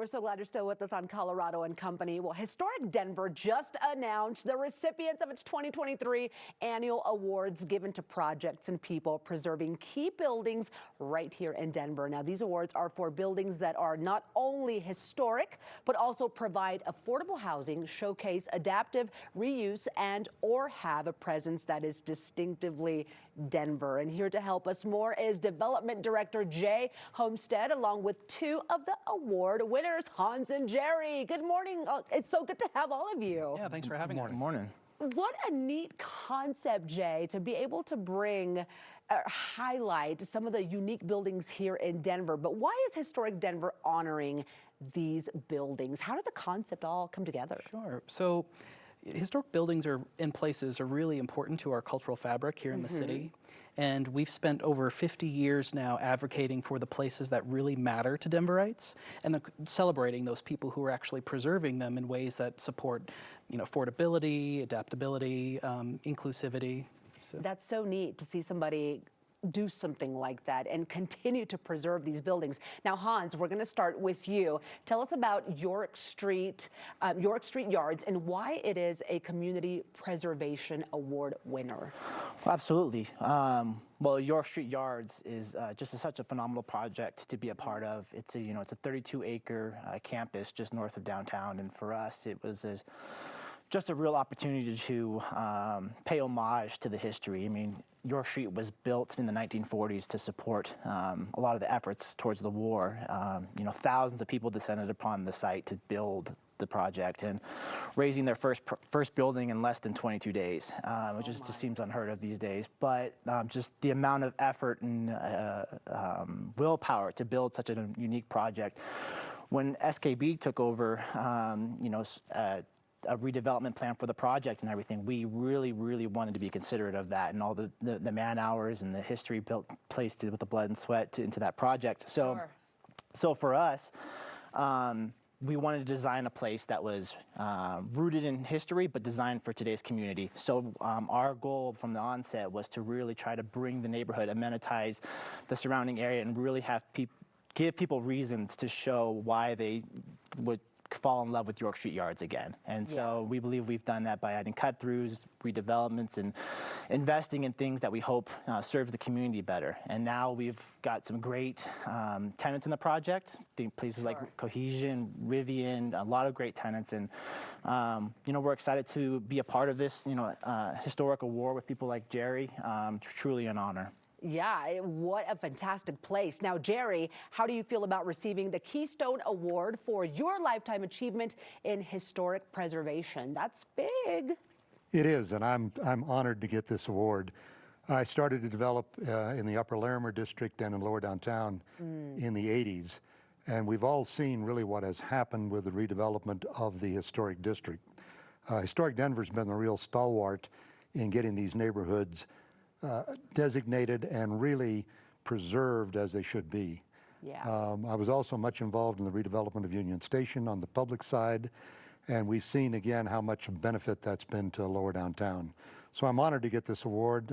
We're so glad you're still with us on Colorado and Company. Well, Historic Denver just announced the recipients of its 2023 annual awards given to projects and people preserving key buildings right here in Denver. Now, these awards are for buildings that are not only historic, but also provide affordable housing, showcase adaptive reuse, and or have a presence that is distinctively Denver. And here to help us more is Development Director Jay Homestead, along with two of the award winners, Hans and Jerry. Good morning. It's so good to have all of you. Yeah, thanks for having us. Good morning. What a neat concept, Jay, to be able to bring highlight some of the unique buildings here in Denver. But why is Historic Denver honoring these buildings? How did the concept all come together? Sure. So historic buildings and places are really important to our cultural fabric here in the city. And we've spent over 50 years now advocating for the places that really matter to Denverites and celebrating those people who are actually preserving them in ways that support, affordability, adaptability, inclusivity. So. That's so neat to see somebody do something like that and continue to preserve these buildings. Now, Hans, we're going to start with you. Tell us about York Street Yards and why it is a Community Preservation Award winner. Well, absolutely. Well, York Street Yards is just such a phenomenal project to be a part of. It's a 32-acre campus just north of downtown, and for us, it was just a real opportunity to pay homage to the history. I mean, York Street was built in the 1940s to support a lot of the efforts towards the war. Thousands of people descended upon the site to build the project, and raising their first building in less than 22 days, which just seems unheard of these days. But just the amount of effort and willpower to build such a unique project. When SKB took over, a redevelopment plan for the project and everything, we really wanted to be considerate of that and all the man hours and the history placed with the blood and sweat into that project. So, Sure. So for us, we wanted to design a place that was rooted in history, but designed for today's community. So our goal from the onset was to really try to bring the neighborhood, amenitize the surrounding area, and really have give people reasons to show why they would fall in love with York Street Yards again. And so we believe we've done that by adding cut-throughs, redevelopments, and investing in things that we hope serves the community better. And now we've got some great tenants in the project. Think places like Cohesion, Rivian, a lot of great tenants. And we're excited to be a part of this historic award with people like Jerry. Truly an honor. Yeah, what a fantastic place. Now, Jerry, how do you feel about receiving the Keystone Award for your lifetime achievement in historic preservation? That's big. It is, and I'm honored to get this award. I started to develop in the Upper Larimer District and in Lower Downtown in the 80s, and we've all seen really what has happened with the redevelopment of the historic district. Historic Denver's been the real stalwart in getting these neighborhoods designated and really preserved as they should be. Yeah. I was also much involved in the redevelopment of Union Station on the public side, and we've seen again how much benefit that's been to Lower Downtown. So I'm honored to get this award.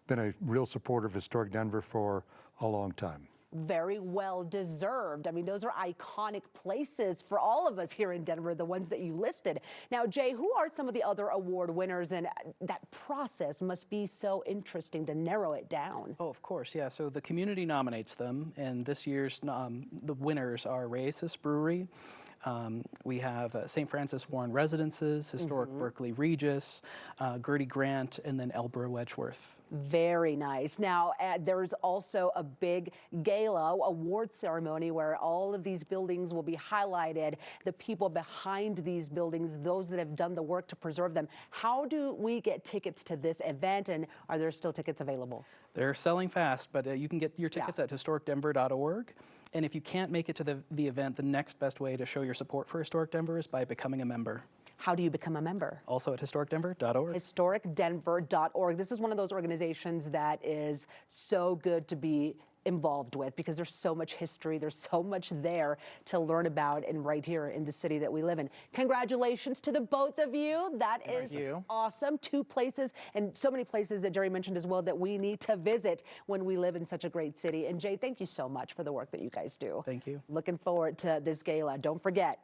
Been a real supporter of Historic Denver for a long time. Very well deserved. I mean, those are iconic places for all of us here in Denver, the ones that you listed. Now, Jay, who are some of the other award winners? And that process must be so interesting to narrow it down. Oh, of course, yeah. So the community nominates them, and this year's the winners are Races Brewery. We have St. Francis Warren Residences, Historic Berkeley Regis, Gertie Grant, and then Elborough Wedgeworth. Very nice. Now, there's also a big gala award ceremony where all of these buildings will be highlighted, the people behind these buildings, those that have done the work to preserve them. How do we get tickets to this event, and are there still tickets available? They're selling fast, but you can get your tickets at historicdenver.org. And if you can't make it to the event, the next best way to show your support for Historic Denver is by becoming a member. How do you become a member? Also at historicdenver.org. Historicdenver.org. This is one of those organizations that is so good to be involved with, because there's so much history, there's so much there to learn about, and right here in the city that we live in. Congratulations to the both of you. That is awesome. 2 places, and so many places that Jerry mentioned as well that we need to visit when we live in such a great city. And Jay, thank you so much for the work that you guys do. Thank you. Looking forward to this gala. Don't forget,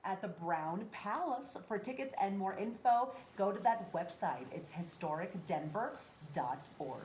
at the Brown Palace. For tickets and more info, go to that website. It's historicdenver.org.